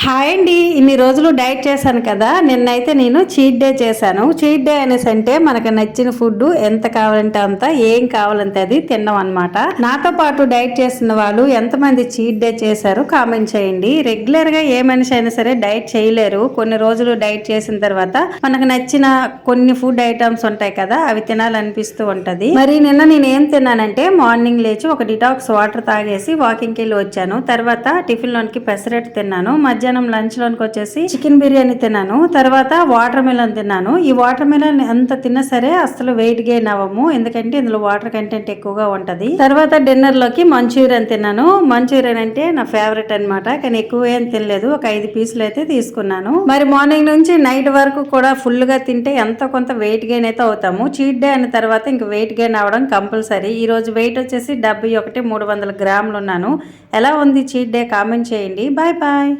Hi అండి. ఇన్ని రోజులు డైట్ చేశాను కదా, నిన్నైతే నేను చీట్ డే చేశాను. చీట్ డే అనేసి అంటే మనకు నచ్చిన ఫుడ్ ఎంత కావాలంటే అంత, ఏం కావాలంటే అది తినడం అనమాట. నాతో పాటు డైట్ చేస్తున్న వాళ్ళు ఎంతమంది చీట్ డే చేశారు కామెంట్ చేయండి. రెగ్యులర్ గా ఏ మనిషి అయినా సరే డైట్ చేయలేరు. కొన్ని రోజులు డైట్ చేసిన తర్వాత మనకు నచ్చిన కొన్ని ఫుడ్ ఐటమ్స్ ఉంటాయి కదా, అవి తినాలనిపిస్తూ ఉంటది. మరి నిన్న నేను ఏం తిన్నానంటే, మార్నింగ్ లేచి ఒక డిటాక్స్ వాటర్ తాగేసి వాకింగ్ వెళ్ళి వచ్చాను. తర్వాత టిఫిన్ లోనికి పెసరెట్ తిన్నాను. మధ్యాహ్నం లంచ్ లోనికి వచ్చేసి చికెన్ బిర్యానీ తిన్నాను. తర్వాత వాటర్ మిలన్ తిన్నాను. ఈ వాటర్ మిలన్ ఎంత తిన్నా సరే అసలు వెయిట్ గెయిన్ అవ్వము, ఎందుకంటే ఇందులో వాటర్ కంటెంట్ ఎక్కువగా ఉంటది. తర్వాత డిన్నర్ లోకి మంచూరియన్ తిన్నాను. మంచూరియన్ అంటే నా ఫేవరెట్ అనమాట, కానీ ఎక్కువ ఏం తినలేదు, ఒక 5 పీసులు అయితే తీసుకున్నాను. మరి మార్నింగ్ నుంచి నైట్ వరకు కూడా ఫుల్ గా తింటే ఎంత కొంత వెయిట్ గెయిన్ అయితే అవుతాము. చీట్ డే అయిన తర్వాత ఇంక వెయిట్ గెయిన్ అవడం కంపల్సరీ. ఈ రోజు వెయిట్ వచ్చేసి 71, 300 గ్రాములు ఉన్నాను. ఎలా ఉంది చీట్ డే కామెంట్ చేయండి. Bye bye.